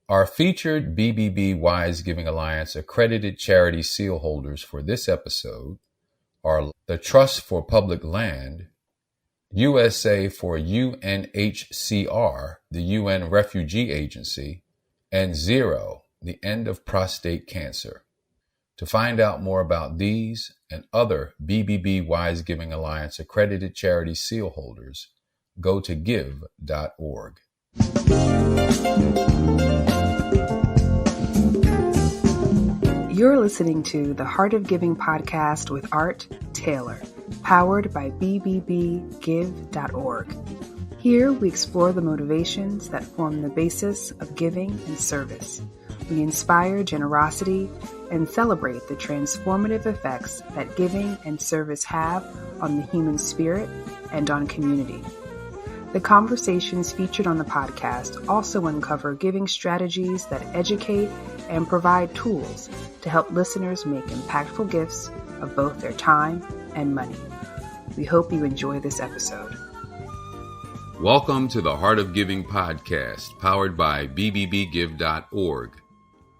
Our featured BBB Wise Giving Alliance accredited charity seal holders for this episode are the Trust for Public Land, USA for UNHCR, the UN Refugee Agency, and Zero, the End of Prostate Cancer. To find out more about these and other BBB Wise Giving Alliance accredited charity seal holders, go to give.org. You're listening to the Heart of Giving podcast with Art Taylor, powered by bbbgive.org. Here we explore the motivations that form the basis of giving and service. We inspire generosity and celebrate the transformative effects that giving and service have on the human spirit and on community. The conversations featured on the podcast also uncover giving strategies that educate and provide tools to help listeners make impactful gifts of both their time and money. We hope you enjoy this episode. Welcome to the Heart of Giving podcast, powered by bbbgive.org.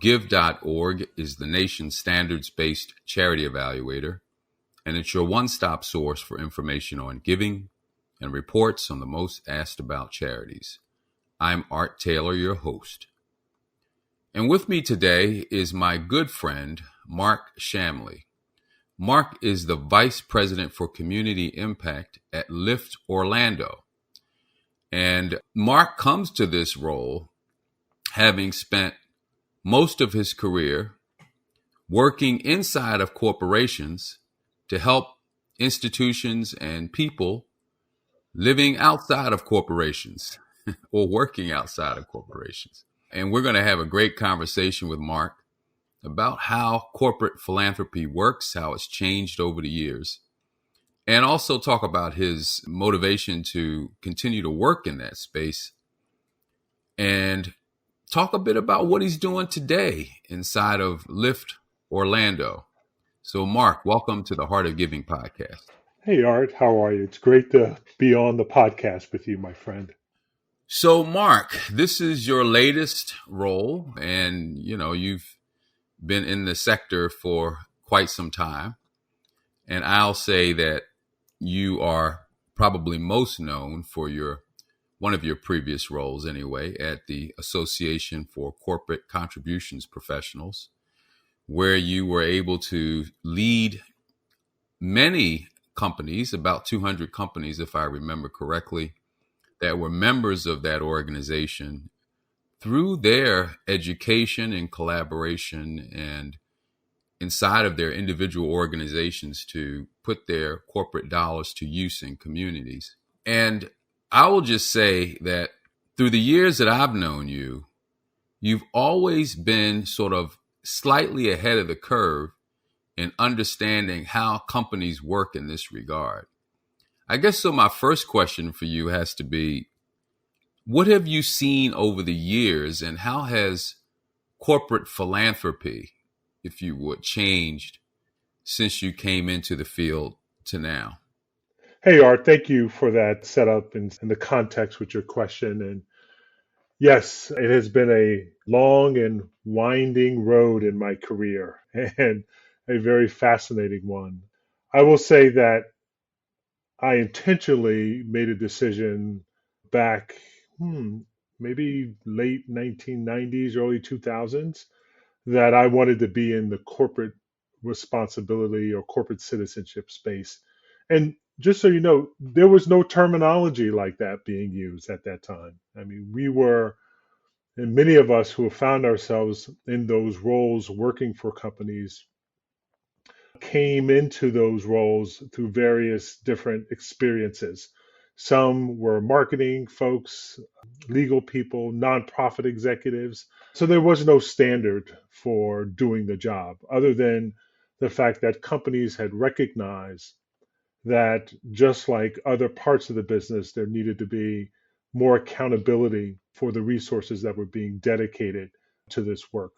Give.org is the nation's standards-based charity evaluator, and it's your one-stop source for information on giving and reports on the most asked about charities. I'm Art Taylor, your host. And with me today is my good friend, Mark Shamley. Mark is the Vice President for Community Impact at Lift Orlando. And Mark comes to this role having spent most of his career working inside of corporations to help institutions and people living outside of corporations or working outside of corporations. And we're going to have a great conversation with Mark about how corporate philanthropy works, how it's changed over the years, and also talk about his motivation to continue to work in that space and talk a bit about what he's doing today inside of Lift Orlando. So, Mark, welcome to the Heart of Giving podcast. Hey, Art, how are you? It's great to be on the podcast with you, my friend. So, Mark, this is your latest role, and, you've been in the sector for quite some time. And I'll say that you are probably most known for one of your previous roles anyway, at the Association for Corporate Contributions Professionals, where you were able to lead many companies, about 200 companies, if I remember correctly, that were members of that organization through their education and collaboration and inside of their individual organizations to put their corporate dollars to use in communities. And I will just say that through the years that I've known you, you've always been sort of slightly ahead of the curve in understanding how companies work in this regard. I guess so my first question for you has to be, what have you seen over the years and how has corporate philanthropy, if you would, changed since you came into the field to now? Hey, Art, thank you for that setup and the context with your question. And yes, it has been a long and winding road in my career and a very fascinating one. I will say that I intentionally made a decision back, maybe late 1990s, early 2000s, that I wanted to be in the corporate responsibility or corporate citizenship space. And just so you know, there was no terminology like that being used at that time. I mean, and many of us who have found ourselves in those roles working for companies came into those roles through various different experiences. Some were marketing folks, legal people, nonprofit executives. So there was no standard for doing the job other than the fact that companies had recognized that just like other parts of the business, there needed to be more accountability for the resources that were being dedicated to this work.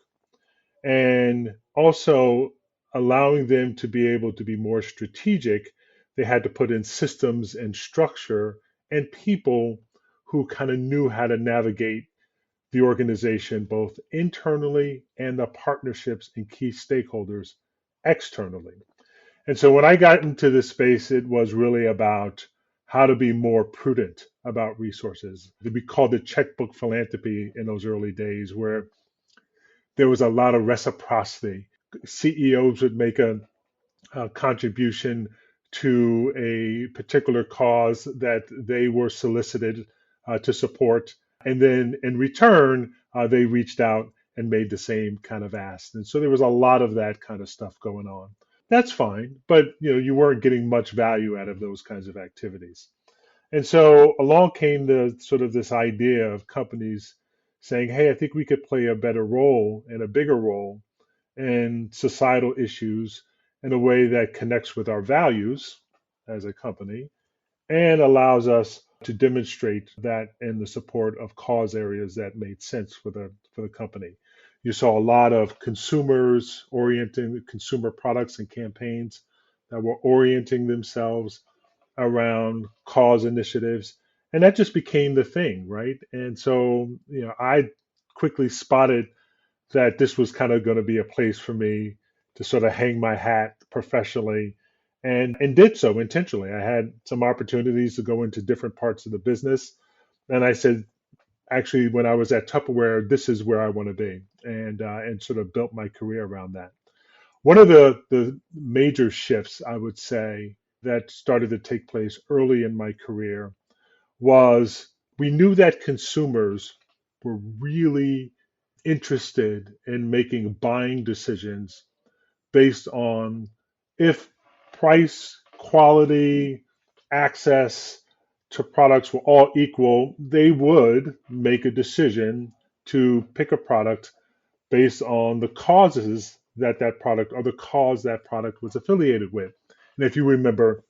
And also allowing them to be able to be more strategic, they had to put in systems and structure and people who kind of knew how to navigate the organization, both internally and the partnerships and key stakeholders externally. And so when I got into this space, it was really about how to be more prudent about resources. We called it checkbook philanthropy in those early days, where there was a lot of reciprocity. CEOs would make a contribution to a particular cause that they were solicited to support. And then in return, they reached out and made the same kind of ask. And so there was a lot of that kind of stuff going on. That's fine, but you weren't getting much value out of those kinds of activities. And so along came the sort of this idea of companies saying, hey, I think we could play a better role and a bigger role in societal issues in a way that connects with our values as a company and allows us to demonstrate that in the support of cause areas that made sense for the company. You saw a lot of consumers orienting consumer products and campaigns that were orienting themselves around cause initiatives, and that just became the thing, right? And so, I quickly spotted that this was kind of going to be a place for me to sort of hang my hat professionally, and did so intentionally. I had some opportunities to go into different parts of the business, and I said, actually, when I was at Tupperware, this is where I want to be, and sort of built my career around that. One of the major shifts, I would say, that started to take place early in my career was we knew that consumers were really interested in making buying decisions based on if price, quality, access to products were all equal, they would make a decision to pick a product based on the causes that product or the cause that product was affiliated with. And if you remember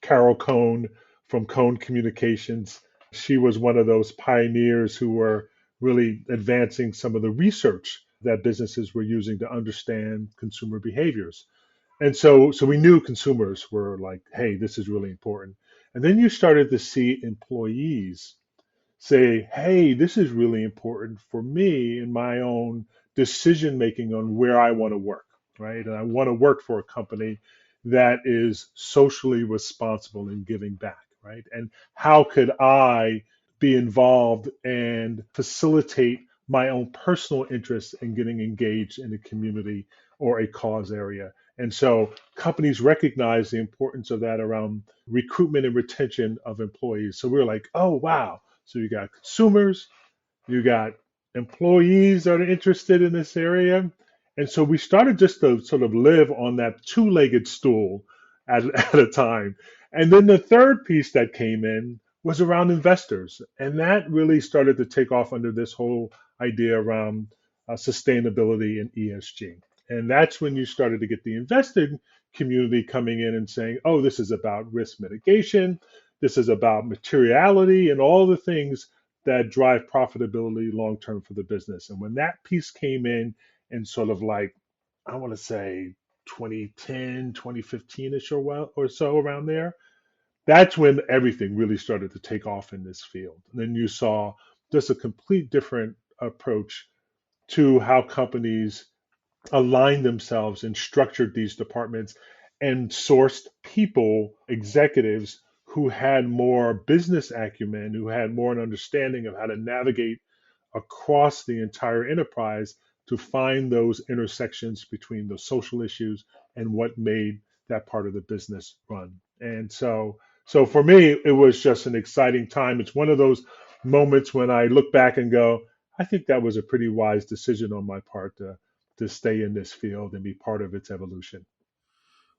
Carol Cohn from Cohn Communications, she was one of those pioneers who were really advancing some of the research that businesses were using to understand consumer behaviors. And so we knew consumers were like, hey, this is really important. And then you started to see employees say, hey, this is really important for me in my own decision making on where I want to work, right? And I want to work for a company that is socially responsible in giving back, right? And how could I be involved and facilitate my own personal interest in getting engaged in a community or a cause area? And so companies recognize the importance of that around recruitment and retention of employees. So we're like, oh, wow. So you got consumers, you got employees that are interested in this area. And so we started just to sort of live on that two-legged stool at a time. And then the third piece that came in was around investors. And that really started to take off under this whole idea around sustainability and ESG. And that's when you started to get the investing community coming in and saying, oh, this is about risk mitigation. This is about materiality and all the things that drive profitability long term for the business. And when that piece came in sort of like, I want to say 2010, 2015-ish or so around there, that's when everything really started to take off in this field. And then you saw just a complete different approach to how companies aligned themselves and structured these departments and sourced people, executives who had more business acumen, who had more an understanding of how to navigate across the entire enterprise to find those intersections between the social issues and what made that part of the business run. And so for me, it was just an exciting time. It's one of those moments when I look back and go, I think that was a pretty wise decision on my part to stay in this field and be part of its evolution.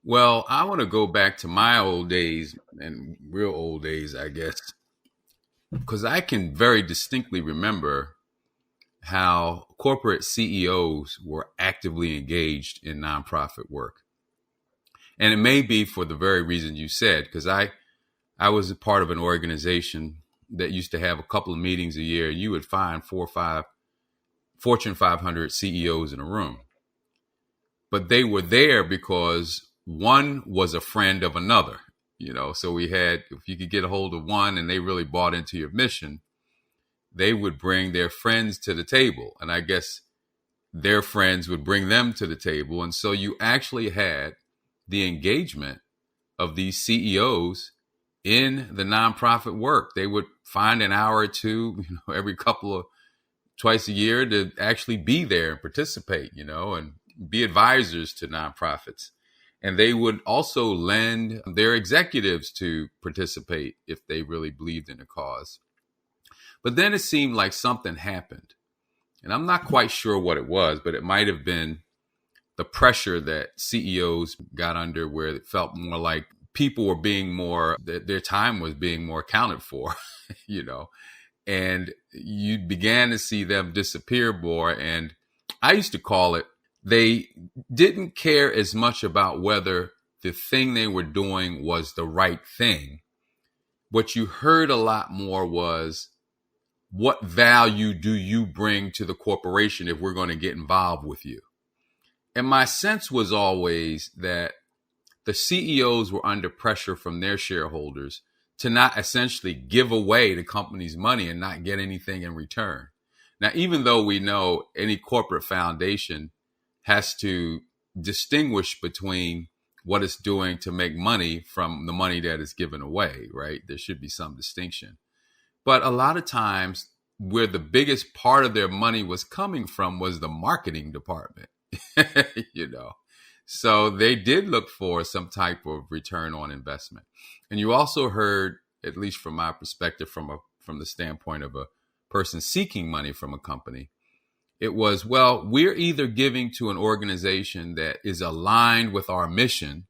Well, I want to go back to my old days and real old days, I guess, because I can very distinctly remember how corporate CEOs were actively engaged in nonprofit work. And it may be for the very reason you said, because I was a part of an organization that used to have a couple of meetings a year. You would find 4 or 5 Fortune 500 CEOs in a room. But they were there because one was a friend of another, so we had, if you could get a hold of one and they really bought into your mission, they would bring their friends to the table. And I guess their friends would bring them to the table. And so you actually had the engagement of these CEOs in the nonprofit work. They would find an hour or two, every twice a year to actually be there and participate, and be advisors to nonprofits. And they would also lend their executives to participate if they really believed in the cause. But then it seemed like something happened. And I'm not quite sure what it was, but it might have been the pressure that CEOs got under, where it felt more like people were their time was being more accounted for, and you began to see them disappear more. And I used to call it, they didn't care as much about whether the thing they were doing was the right thing. What you heard a lot more was, what value do you bring to the corporation if we're going to get involved with you? And my sense was always that the CEOs were under pressure from their shareholders to not essentially give away the company's money and not get anything in return. Now, even though we know any corporate foundation has to distinguish between what it's doing to make money from the money that is given away, right? There should be some distinction. But a lot of times where the biggest part of their money was coming from was the marketing department, So they did look for some type of return on investment. And you also heard, at least from my perspective, from the standpoint of a person seeking money from a company, it was, well, we're either giving to an organization that is aligned with our mission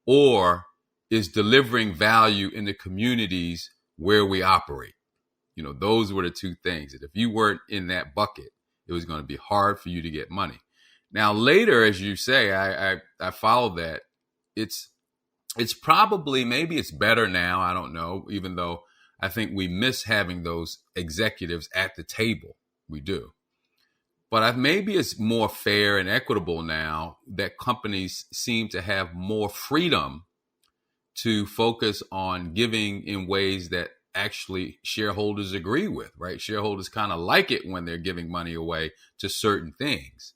or is delivering value in the communities where we operate. Those were the two things. That if you weren't in that bucket, it was going to be hard for you to get money. Now, later, as you say, I follow that. It's probably, maybe it's better now. I don't know, even though I think we miss having those executives at the table. We do. But maybe it's more fair and equitable now that companies seem to have more freedom to focus on giving in ways that actually shareholders agree with, right? Shareholders kind of like it when they're giving money away to certain things.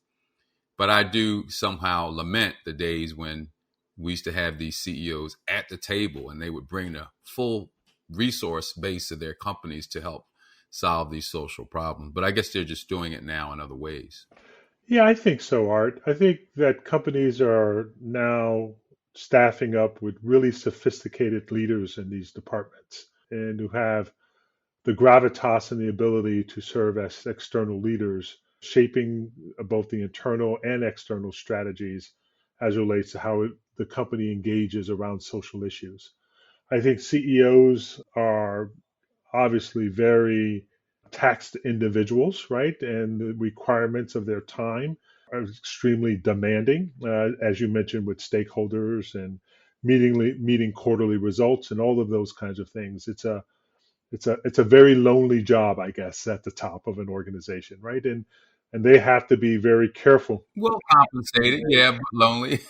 But I do somehow lament the days when we used to have these CEOs at the table and they would bring the full resource base of their companies to help solve these social problems. But I guess they're just doing it now in other ways. Yeah, I think so, Art. I think that companies are now staffing up with really sophisticated leaders in these departments and who have the gravitas and the ability to serve as external leaders, shaping both the internal and external strategies as relates to how the company engages around social issues. I think CEOs are obviously very taxed individuals, right? And the requirements of their time are extremely demanding, as you mentioned, with stakeholders and meeting quarterly results and all of those kinds of things. It's a very lonely job, I guess, at the top of an organization, right? And they have to be very careful. Well compensated, yeah, but lonely.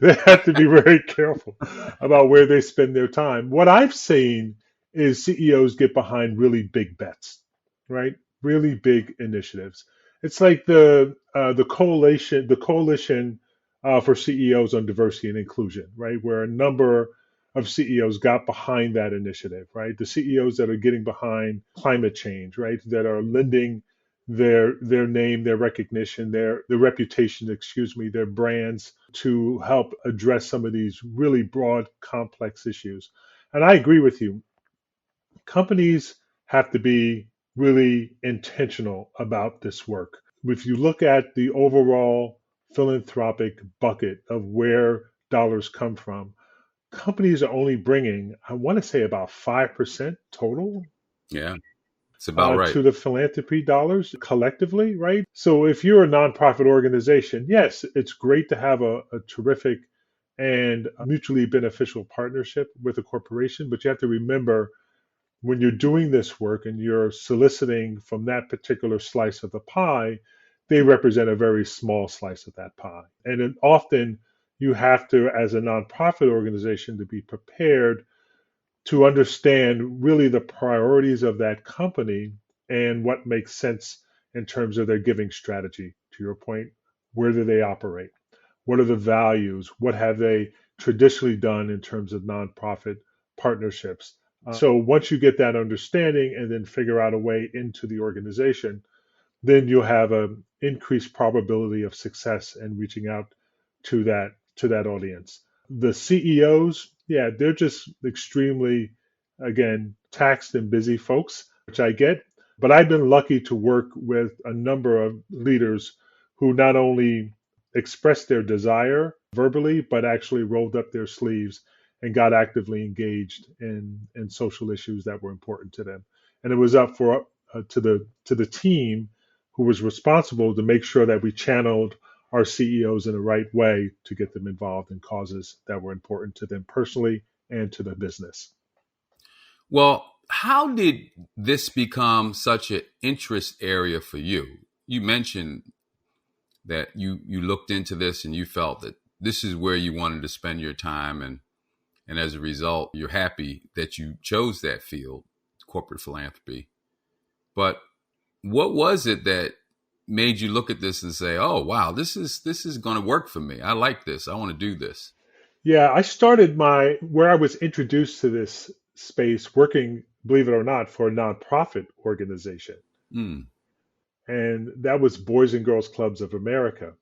They have to be very careful about where they spend their time. What I've seen is CEOs get behind really big bets, right? Really big initiatives. It's like the coalition for CEOs on diversity and inclusion, right? Where a number of CEOs got behind that initiative, right? The CEOs that are getting behind climate change, right? That are lending their name, their recognition, their reputation, their brands to help address some of these really broad, complex issues. And I agree with you. Companies have to be really intentional about this work. If you look at the overall philanthropic bucket of where dollars come from, companies are only bringing, I want to say, about 5% total Yeah, it's about right. to the philanthropy dollars collectively, right? So if you're a nonprofit organization, yes, it's great to have a terrific and mutually beneficial partnership with a corporation, but you have to remember when you're doing this work and you're soliciting from that particular slice of the pie, they represent a very small slice of that pie. And then often you have to, as a nonprofit organization, to be prepared to understand really the priorities of that company and what makes sense in terms of their giving strategy. To your point, where do they operate? What are the values? What have they traditionally done in terms of nonprofit partnerships? So once you get that understanding and then figure out a way into the organization, then you'll have an increased probability of success in reaching out to that audience. The CEOs, yeah, they're just extremely, again, taxed and busy folks, which I get. But I've been lucky to work with a number of leaders who not only expressed their desire verbally, but actually rolled up their sleeves and got actively engaged in social issues that were important to them. And it was up for to the team who was responsible to make sure that we channeled our CEOs in the right way to get them involved in causes that were important to them personally and to the business. Well, how did this become such an interest area for you? You mentioned that you looked into this and you felt that this is where you wanted to spend your time, and as a result, you're happy that you chose that field, corporate philanthropy. But what was it that made you look at this and say, "Oh, wow, this is going to work for me. I like this. I want to do this." Yeah, I started where I was introduced to this space working, believe it or not, for a nonprofit organization. Mm. And that was Boys and Girls Clubs of America.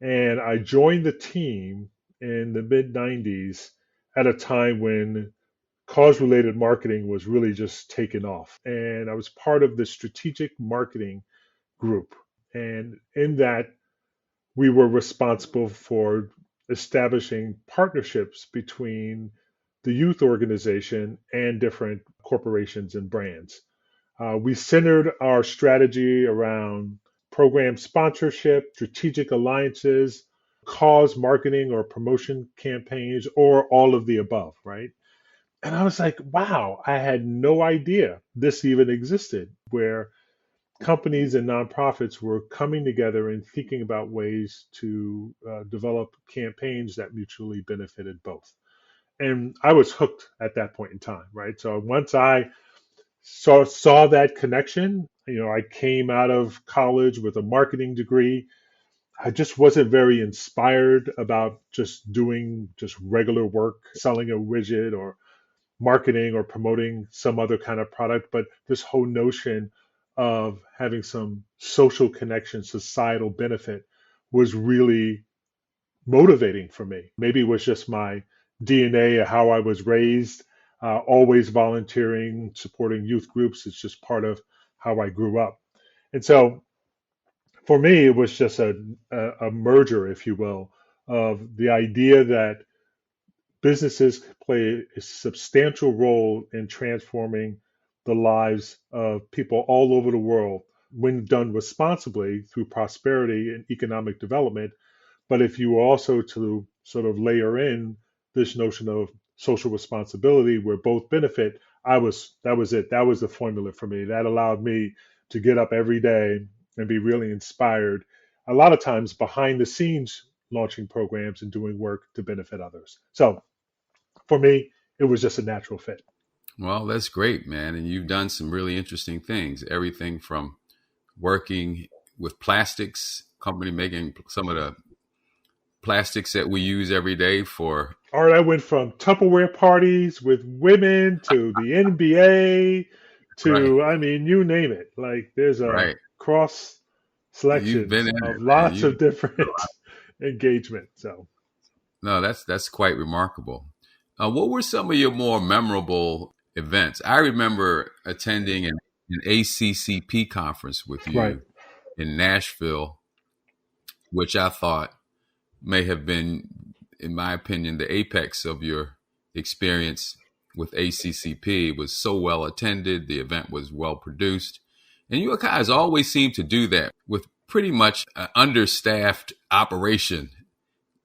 And I joined the team in the mid 90s at a time when cause related marketing was really just taking off. And I was part of the strategic marketing group. And in that, we were responsible for establishing partnerships between the youth organization and different corporations and brands. We centered our strategy around program sponsorship, strategic alliances, cause marketing or promotion campaigns, or all of the above, right? And I was like, wow, I had no idea this even existed, where companies and nonprofits were coming together and thinking about ways to develop campaigns that mutually benefited both. And I was hooked at that point in time, right? So once I saw that connection, I came out of college with a marketing degree. I just wasn't very inspired about just doing just regular work, selling a widget or marketing or promoting some other kind of product, but this whole notion of having some social connection, societal benefit was really motivating for me. Maybe it was just my DNA, how I was raised, always volunteering, supporting youth groups. It's just part of how I grew up. And so for me, it was just a merger, if you will, of the idea that businesses play a substantial role in transforming the lives of people all over the world when done responsibly through prosperity and economic development. But if you were also to sort of layer in this notion of social responsibility where both benefit, that was it. That was the formula for me. That allowed me to get up every day and be really inspired. A lot of times behind the scenes launching programs and doing work to benefit others. So for me, it was just a natural fit. Well, that's great, man. And you've done some really interesting things. Everything from working with plastics, company making some of the plastics that we use every day for. All right, I went from Tupperware parties with women to the NBA Right, to, I mean, you name it. Like there's a right. cross You've been selections in of it, man. lots of different engagement. So, No, that's quite remarkable. What were some of your more memorable events? I remember attending an ACCP conference with right. you in Nashville, which I thought may have been, in my opinion, the apex of your experience with ACCP. It was so well attended. The event was well produced. And you guys always seem to do that with pretty much an understaffed operation.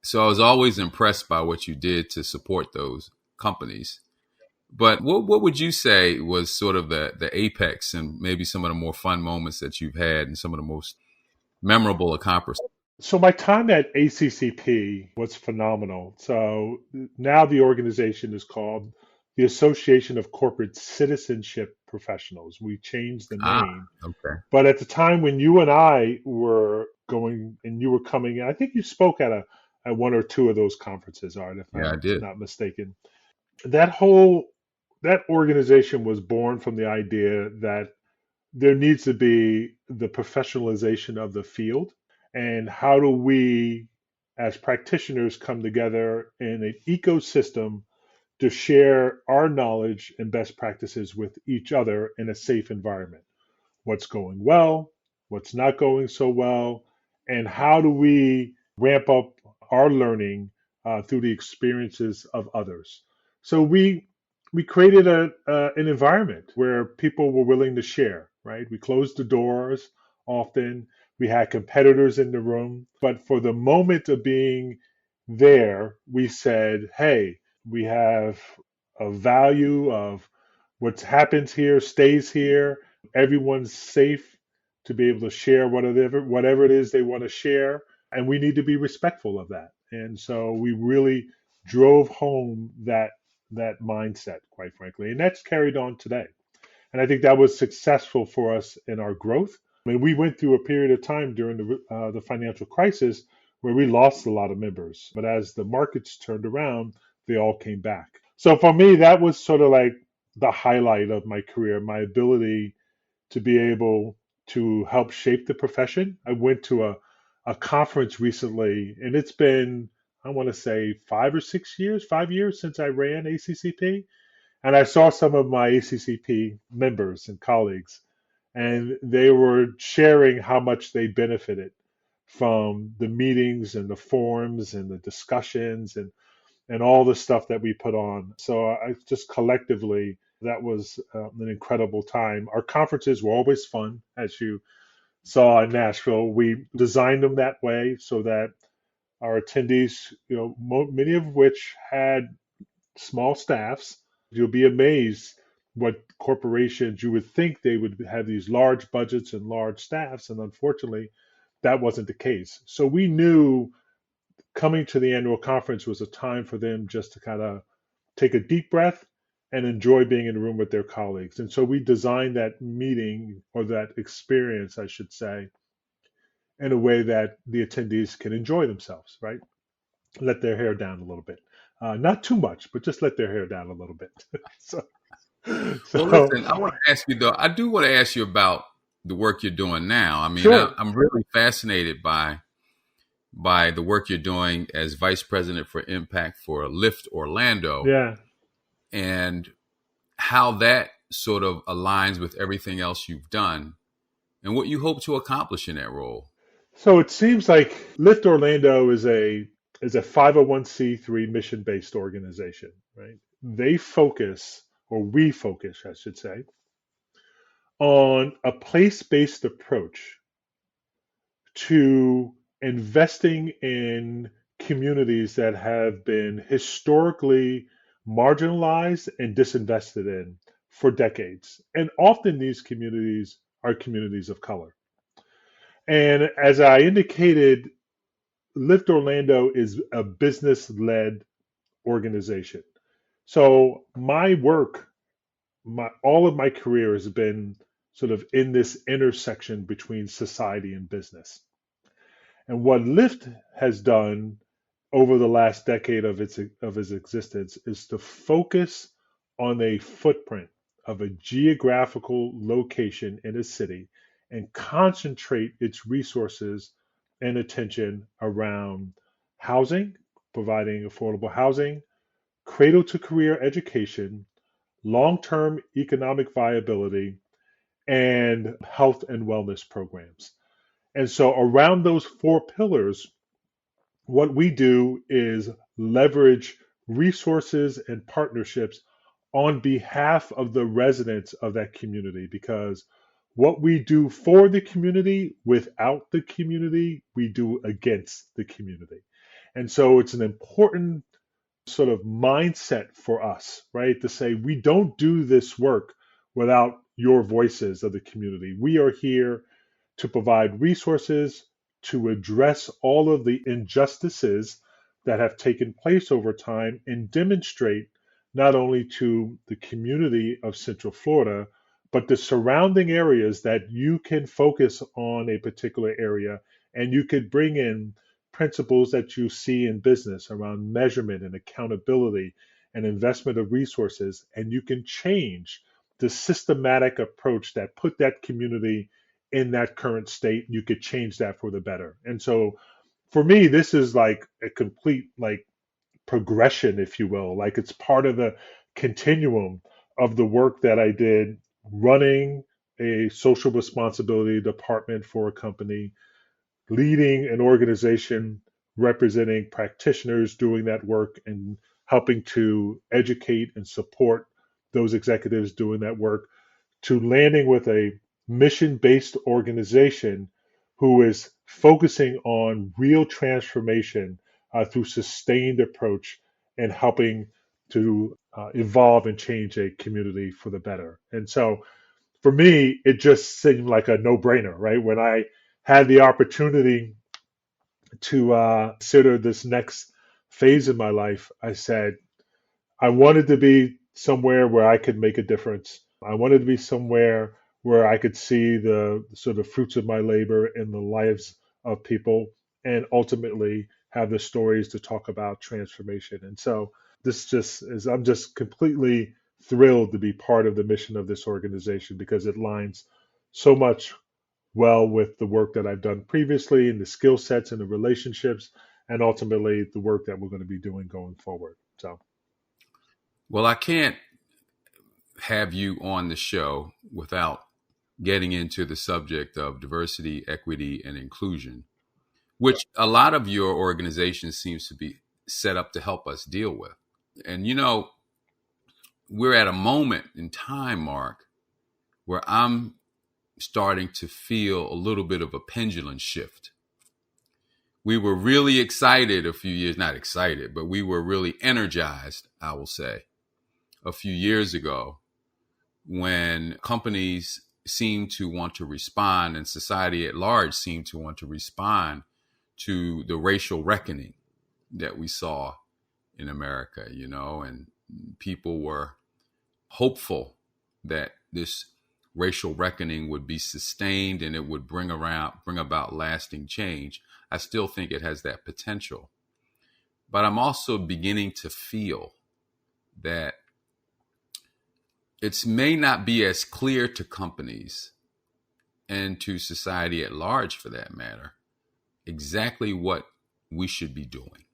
So I was always impressed by what you did to support those companies. But what would you say was sort of the apex and maybe some of the more fun moments that you've had and some of the most memorable accomplishments? So my time at ACCP was phenomenal. So now the organization is called the Association of Corporate Citizenship Professionals. We changed the Ah, name. okay. But at the time when you and I were going and you were coming in, I think you spoke at one or two of those conferences, Art, if Yeah, I I'm did. not mistaken. That organization was born from the idea that there needs to be the professionalization of the field. And how do we, as practitioners, come together in an ecosystem to share our knowledge and best practices with each other in a safe environment? What's going well, what's not going so well, and how do we ramp up our learning through the experiences of others? So we created an environment where people were willing to share. Right, we closed the doors often. We had competitors in the room, but for the moment of being there, we said, "Hey, we have a value of what happens here stays here. Everyone's safe to be able to share whatever it is they want to share, and we need to be respectful of that." And so we really drove home that mindset, quite frankly, and that's carried on today. And I think that was successful for us in our growth. I mean, we went through a period of time during the financial crisis where we lost a lot of members, but as the markets turned around, they all came back. So for me, that was sort of like the highlight of my career, my ability to be able to help shape the profession. I went to a conference recently, and it's been, I want to say, 5 or 6 years, 5 years since I ran ACCP. And I saw some of my ACCP members and colleagues, and they were sharing how much they benefited from the meetings and the forums and the discussions and all the stuff that we put on. So I just collectively, that was an incredible time. Our conferences were always fun, as you saw in Nashville. We designed them that way so that our attendees, many of which had small staffs. You'll be amazed what corporations you would think they would have these large budgets and large staffs, and unfortunately, that wasn't the case. So we knew coming to the annual conference was a time for them just to kind of take a deep breath and enjoy being in the room with their colleagues. And so we designed that meeting or that experience, I should say, in a way that the attendees can enjoy themselves, right? Let their hair down a little bit. Not too much, but just let their hair down a little bit. so, Well, so listen, I want to ask you though. I do want to ask you about the work you're doing now. I mean, sure. I'm really fascinated by the work you're doing as vice president for impact for Lyft Orlando, Yeah. and how that sort of aligns with everything else you've done and what you hope to accomplish in that role. So it seems like Lyft Orlando is a 501c3 mission-based organization, right? They focus, or we focus, I should say, on a place-based approach to investing in communities that have been historically marginalized and disinvested in for decades. And often these communities are communities of color. And as I indicated, Lyft Orlando is a business led organization. So my work, all of my career has been sort of in this intersection between society and business. And what Lyft has done over the last decade of its existence is to focus on a footprint of a geographical location in a city and concentrate its resources and attention around housing, providing affordable housing, cradle to career education, long-term economic viability, and health and wellness programs. And so around those four pillars, what we do is leverage resources and partnerships on behalf of the residents of that community, because what we do for the community without the community, we do against the community. And so it's an important sort of mindset for us, right? To say we don't do this work without your voices of the community. We are here to provide resources to address all of the injustices that have taken place over time and demonstrate not only to the community of Central Florida, but the surrounding areas that you can focus on a particular area, and you could bring in principles that you see in business around measurement and accountability and investment of resources, and you can change the systematic approach that put that community in that current state. You could change that for the better. And so for me, this is like a complete like progression, if you will. Like it's part of the continuum of the work that I did running a social responsibility department for a company, leading an organization representing practitioners doing that work and helping to educate and support those executives doing that work, to landing with a mission based organization who is focusing on real transformation through sustained approach and helping to evolve and change a community for the better. And so for me, it just seemed like a no brainer, right? When I had the opportunity to consider this next phase in my life, I said, I wanted to be somewhere where I could make a difference. I wanted to be somewhere where I could see the sort of fruits of my labor in the lives of people and ultimately have the stories to talk about transformation. And so this just is, I'm just completely thrilled to be part of the mission of this organization because it lines so much well with the work that I've done previously and the skill sets and the relationships and ultimately the work that we're going to be doing going forward. So. Well, I can't have you on the show without getting into the subject of diversity, equity, and inclusion, which a lot of your organization seems to be set up to help us deal with. And, you know, we're at a moment in time, Mark, where I'm starting to feel a little bit of a pendulum shift. We were really excited a few years, not excited, but we were really energized, I will say, a few years ago when companies seemed to want to respond and society at large seemed to want to respond to the racial reckoning that we saw in America, you know, and people were hopeful that this racial reckoning would be sustained and it would bring about lasting change. I still think it has that potential. But I'm also beginning to feel that it may not be as clear to companies and to society at large, for that matter, exactly what we should be doing.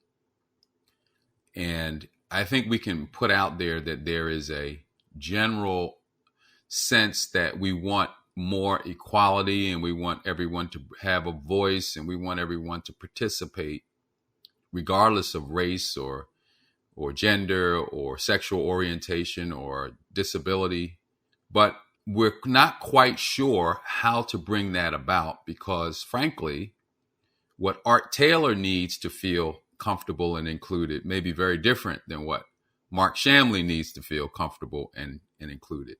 And I think we can put out there that there is a general sense that we want more equality and we want everyone to have a voice and we want everyone to participate regardless of race or gender or sexual orientation or disability. But we're not quite sure how to bring that about because, frankly, what Art Taylor needs to feel comfortable and included may be very different than what Mark Shamley needs to feel comfortable and included.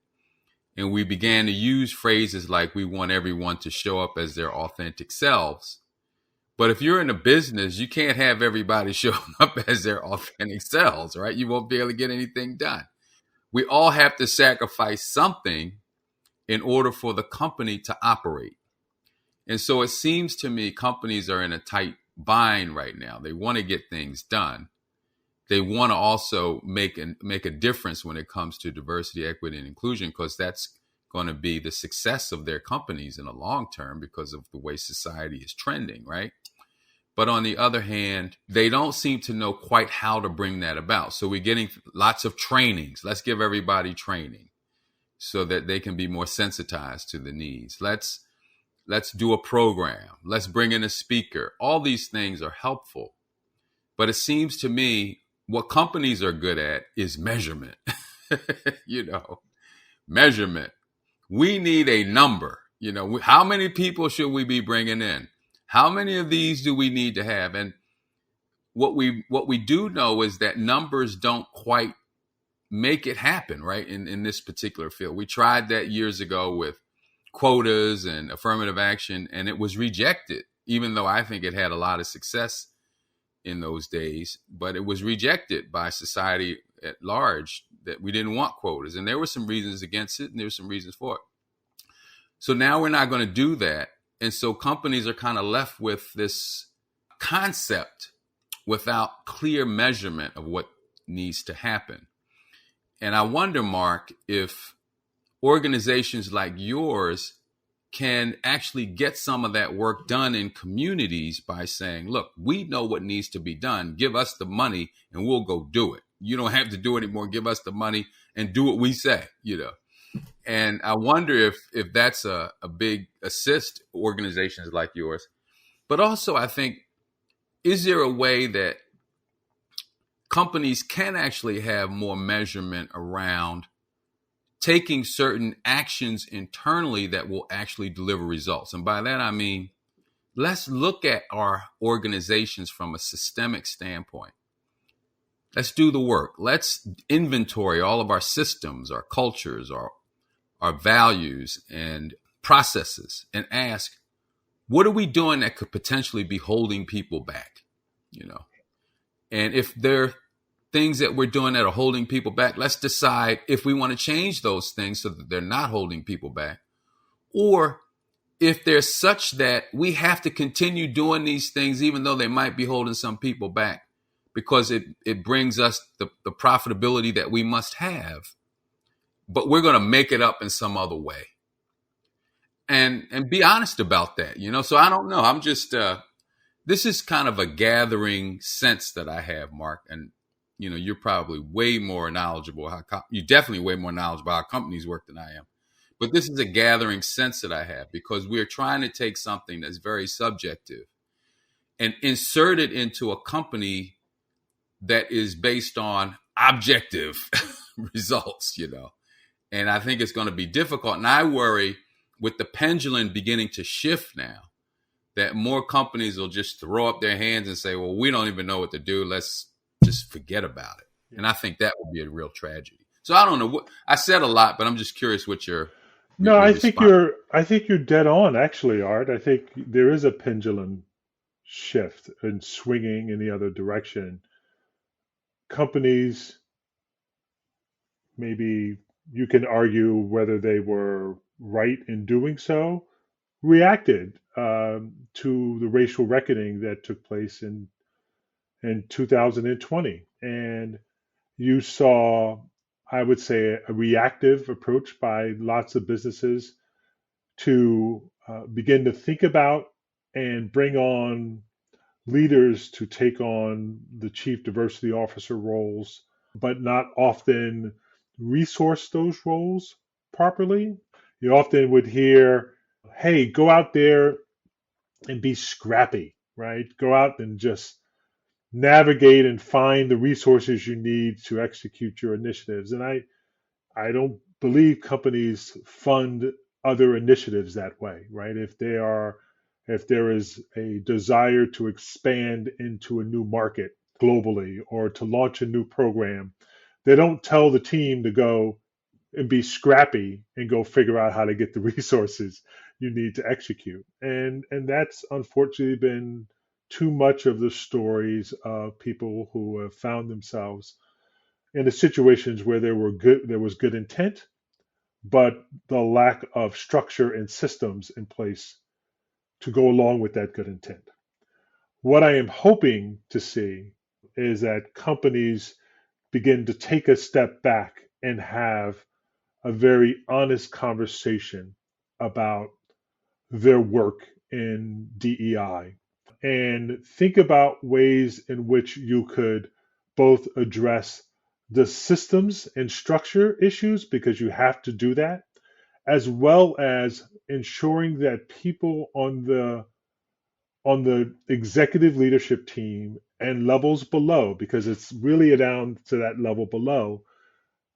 And we began to use phrases like we want everyone to show up as their authentic selves. But if you're in a business, you can't have everybody show up as their authentic selves, right? You won't be able to get anything done. We all have to sacrifice something in order for the company to operate. And so it seems to me companies are in a tight bind right now. They want to get things done. They want to also make a difference when it comes to diversity, equity, and inclusion, because that's going to be the success of their companies in the long term because of the way society is trending, right? But on the other hand, they don't seem to know quite how to bring that about. So we're getting lots of trainings. Let's give everybody training so that they can be more sensitized to the needs. Let's do a program. Let's bring in a speaker. All these things are helpful. But it seems to me what companies are good at is measurement. Measurement. We need a number. How many people should we be bringing in? How many of these do we need to have? And what we do know is that numbers don't quite make it happen, right? In this particular field. We tried that years ago with quotas and affirmative action, and it was rejected, even though I think it had a lot of success in those days, but it was rejected by society at large that we didn't want quotas. And there were some reasons against it, and there were some reasons for it. So now we're not going to do that. And so companies are kind of left with this concept without clear measurement of what needs to happen. And I wonder, Mark, if organizations like yours can actually get some of that work done in communities by saying, look, we know what needs to be done. Give us the money and we'll go do it. You don't have to do it anymore. Give us the money and do what we say, you know. And I wonder if that's a big assist organizations like yours. But also, I think, is there a way that companies can actually have more measurement around taking certain actions internally that will actually deliver results? And by that, I mean, let's look at our organizations from a systemic standpoint. Let's do the work. Let's inventory all of our systems, our cultures, our values and processes, and ask, what are we doing that could potentially be holding people back? You know, and if there are things that we're doing that are holding people back, let's decide if we want to change those things so that they're not holding people back. Or if they're such that we have to continue doing these things, even though they might be holding some people back, because it brings us the profitability that we must have, but we're going to make it up in some other way. And be honest about that, you know? So I don't know. I'm just, this is kind of a gathering sense that I have, Mark. And, you know, you're probably way more knowledgeable. You're definitely way more knowledgeable how companies work than I am. But this is a gathering sense that I have because we're trying to take something that's very subjective and insert it into a company that is based on objective results, you know. And I think it's going to be difficult. And I worry with the pendulum beginning to shift now, that more companies will just throw up their hands and say, well, we don't even know what to do. Let's just forget about it. Yeah. And I think that would be a real tragedy. So I don't know what I said a lot, but I'm just curious what your I think you're dead on, actually, Art. I think there is a pendulum shift and swinging in the other direction. Companies, maybe you can argue whether they were right in doing so, reacted to the racial reckoning that took place in 2020. And you saw, I would say, a reactive approach by lots of businesses to begin to think about and bring on leaders to take on the chief diversity officer roles, but not often resource those roles properly. You often would hear, hey, go out there and be scrappy, right? Go out and just navigate and find the resources you need to execute your initiatives. And I don't believe companies fund other initiatives that way, right? If there is a desire to expand into a new market globally or to launch a new program, they don't tell the team to go and be scrappy and go figure out how to get the resources you need to execute. And that's unfortunately been too much of the stories of people who have found themselves in the situations where there was good intent, but the lack of structure and systems in place to go along with that good intent. What I am hoping to see is that companies begin to take a step back and have a very honest conversation about their work in DEI and think about ways in which you could both address the systems and structure issues, because you have to do that, as well as ensuring that people on the executive leadership team and levels below, because it's really down to that level below,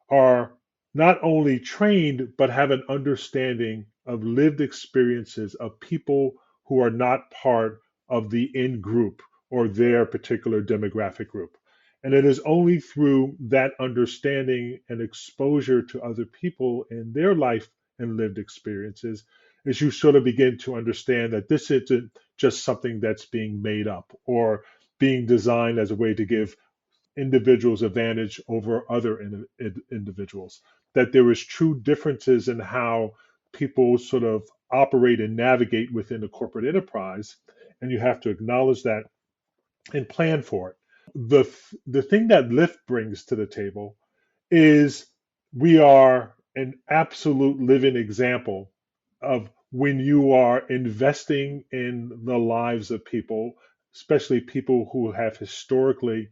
are not only trained, but have an understanding of lived experiences of people who are not part of the in group or their particular demographic group. And it is only through that understanding and exposure to other people in their life and lived experiences as you sort of begin to understand that this isn't just something that's being made up or being designed as a way to give individuals' advantage over other individuals, that there is true differences in how people sort of operate and navigate within the corporate enterprise, and you have to acknowledge that and plan for it. The thing that Lyft brings to the table is we are an absolute living example of when you are investing in the lives of people, especially people who have historically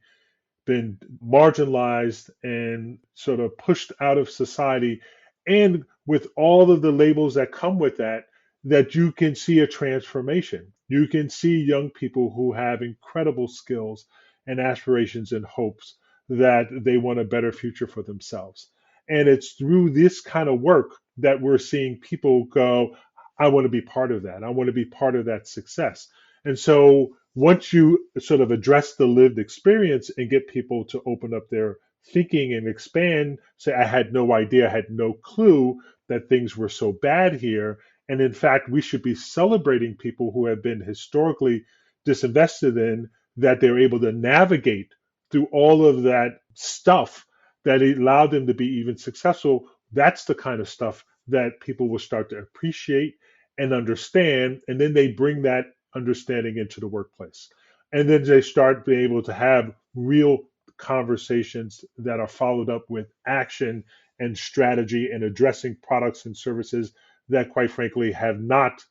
been marginalized and sort of pushed out of society, and with all of the labels that come with that, that you can see a transformation. You can see young people who have incredible skills and aspirations and hopes that they want a better future for themselves. And it's through this kind of work that we're seeing people go, I want to be part of that. I want to be part of that success. And so once you sort of address the lived experience and get people to open up their thinking and expand, say, I had no idea, I had no clue that things were so bad here. And in fact, we should be celebrating people who have been historically disinvested in, that they're able to navigate through all of that stuff that allowed them to be even successful. That's the kind of stuff that people will start to appreciate and understand. And then they bring that understanding into the workplace. And then they start being able to have real conversations that are followed up with action and strategy and addressing products and services that, quite frankly, have not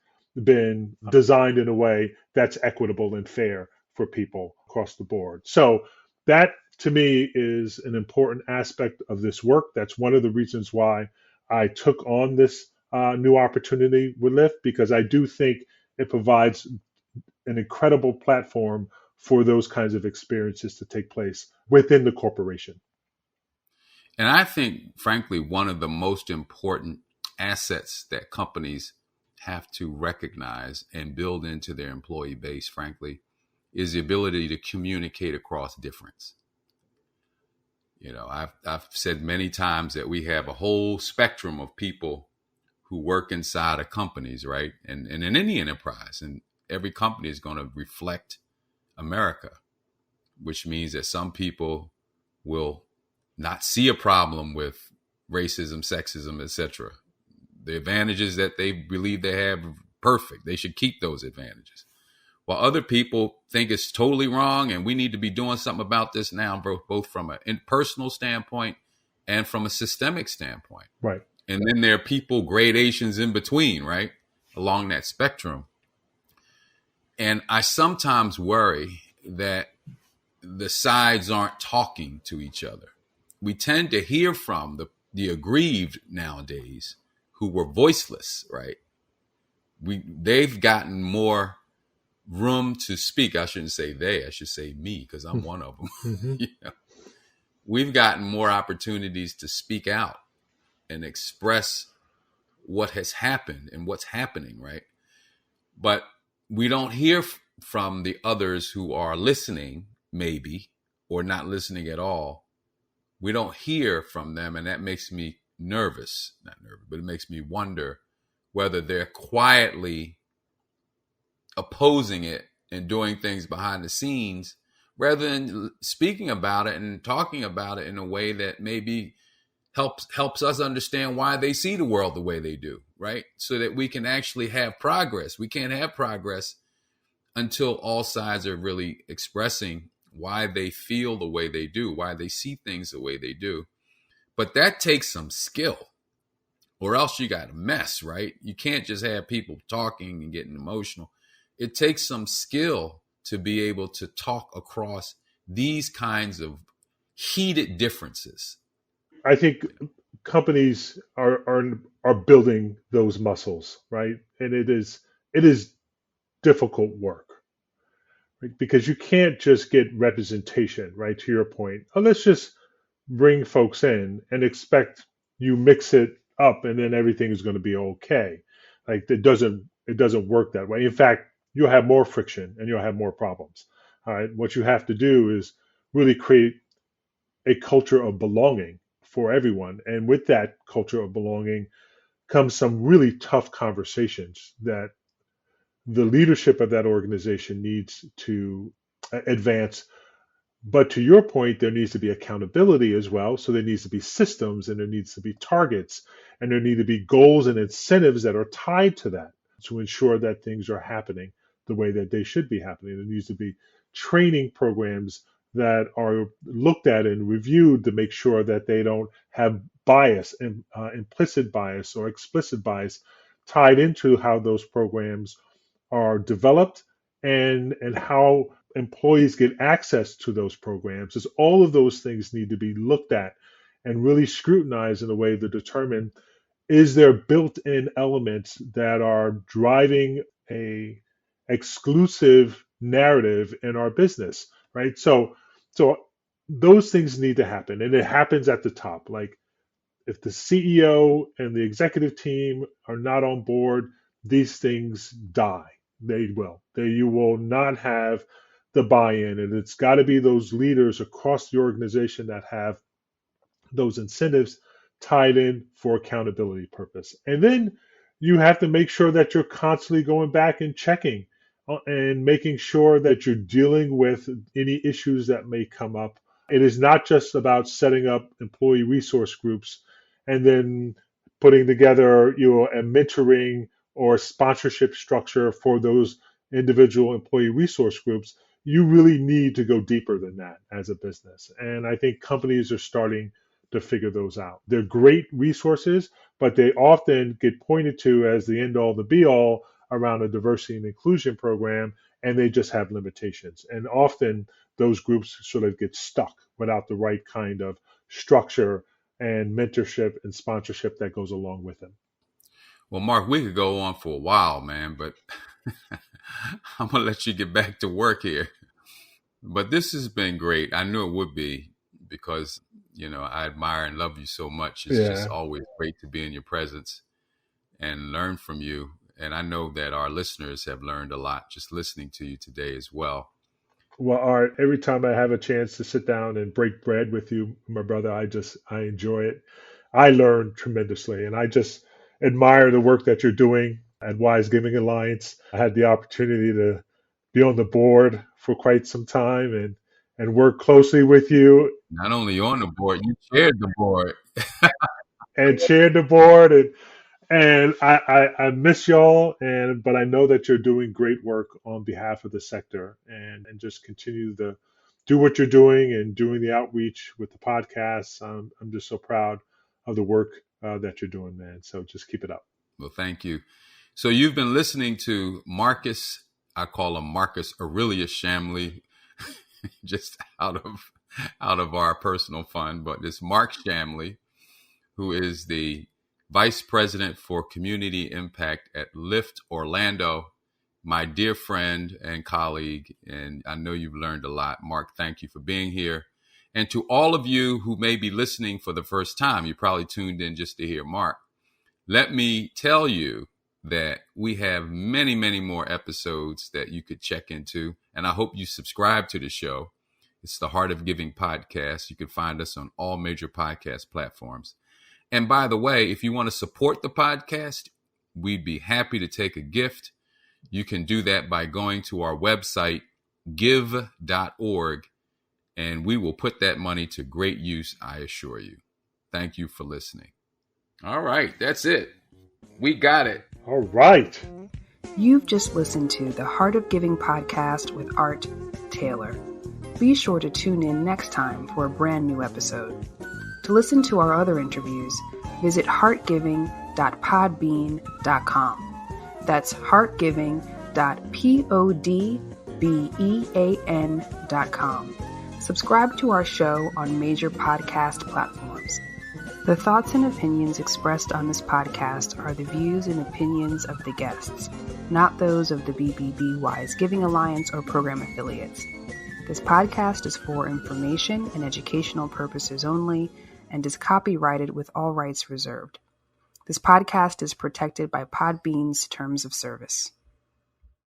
been designed in a way that's equitable and fair for people across the board. So that, to me, is an important aspect of this work. That's one of the reasons why I took on this new opportunity with Lyft, because I do think it provides an incredible platform for those kinds of experiences to take place within the corporation. And I think, frankly, one of the most important assets that companies have to recognize and build into their employee base, frankly, is the ability to communicate across difference. You know, I've said many times that we have a whole spectrum of people who work inside of companies, right? And in any enterprise, and every company is going to reflect America, which means that some people will not see a problem with racism, sexism, etc. The advantages that they believe they have are perfect. They should keep those advantages. While other people think it's totally wrong and we need to be doing something about this now, both from a personal standpoint and from a systemic standpoint. Right. And then there are people, gradations in between, right, along that spectrum. And I sometimes worry that the sides aren't talking to each other. We tend to hear from the aggrieved nowadays who were voiceless, right? They've gotten more room to speak. I shouldn't say they, I should say me, because I'm one of them. Mm-hmm. You know, we've gotten more opportunities to speak out and express what has happened and what's happening, right? But we don't hear from the others who are listening, maybe, or not listening at all. We don't hear from them, and that makes me nervous. Not nervous, but it makes me wonder whether they're quietly opposing it and doing things behind the scenes rather than speaking about it and talking about it in a way that maybe helps us understand why they see the world the way they do, right? So that we can actually have progress. We can't have progress until all sides are really expressing why they feel the way they do, why they see things the way they do. But that takes some skill, or else you got a mess, right? You can't just have people talking and getting emotional. It takes some skill to be able to talk across these kinds of heated differences. I think companies are building those muscles, right? And it is difficult work, right? Because you can't just get representation, right? To your point, oh, let's just bring folks in and expect you mix it up and then everything is going to be okay. Like it doesn't work that way. In fact, you'll have more friction and you'll have more problems. All right. What you have to do is really create a culture of belonging for everyone. And with that culture of belonging comes some really tough conversations that the leadership of that organization needs to advance But to your point, there needs to be accountability as well. So there needs to be systems and there needs to be targets and there need to be goals and incentives that are tied to that to ensure that things are happening the way that they should be happening. There needs to be training programs that are looked at and reviewed to make sure that they don't have bias, implicit bias or explicit bias tied into how those programs are developed and how employees get access to those programs. Is all of those things need to be looked at and really scrutinized in a way to determine, is there built-in elements that are driving a exclusive narrative in our business, right? So those things need to happen, and it happens at the top. Like if the CEO and the executive team are not on board, these things die. They will. You will not have the buy-in, and it's got to be those leaders across the organization that have those incentives tied in for accountability purpose. And then you have to make sure that you're constantly going back and checking and making sure that you're dealing with any issues that may come up. It is not just about setting up employee resource groups and then putting together, a mentoring or sponsorship structure for those individual employee resource groups. You really need to go deeper than that as a business. And I think companies are starting to figure those out. They're great resources, but they often get pointed to as the end all, the be all around a diversity and inclusion program, and they just have limitations. And often those groups sort of get stuck without the right kind of structure and mentorship and sponsorship that goes along with them. Well, Mark, we could go on for a while, man, but I'm going to let you get back to work here. But this has been great. I knew it would be because, I admire and love you so much. It's just always great to be in your presence and learn from you. And I know that our listeners have learned a lot just listening to you today as well. Well, Art, every time I have a chance to sit down and break bread with you, my brother, I enjoy it. I learn tremendously, and I just admire the work that you're doing at Wise Giving Alliance. I had the opportunity to be on the board for quite some time and work closely with you. Not only on the board, you chaired the board. And chaired the board, and I miss y'all, but I know that you're doing great work on behalf of the sector, and just continue to do what you're doing and doing the outreach with the podcasts. I'm just so proud of the work that you're doing, man. So just keep it up. Well, thank you. So you've been listening to Marcus, I call him Marcus Aurelius Shamley, just out of our personal fun, but it's Mark Shamley, who is the Vice President for Community Impact at Lyft Orlando, my dear friend and colleague, and I know you've learned a lot. Mark, thank you for being here. And to all of you who may be listening for the first time, you probably tuned in just to hear Mark. Let me tell you that we have many, many more episodes that you could check into, and I hope you subscribe to the show. It's the Heart of Giving podcast. You can find us on all major podcast platforms. And by the way, if you want to support the podcast, we'd be happy to take a gift. You can do that by going to our website, give.org, and we will put that money to great use, I assure you. Thank you for listening. All right, that's it. We got it. All right. You've just listened to the Heart of Giving podcast with Art Taylor. Be sure to tune in next time for a brand new episode. To listen to our other interviews, visit heartgiving.podbean.com. That's heartgiving.podbean.com. Subscribe to our show on major podcast platforms. The thoughts and opinions expressed on this podcast are the views and opinions of the guests, not those of the BBB Wise Giving Alliance or program affiliates. This podcast is for information and educational purposes only and is copyrighted with all rights reserved. This podcast is protected by Podbean's terms of service.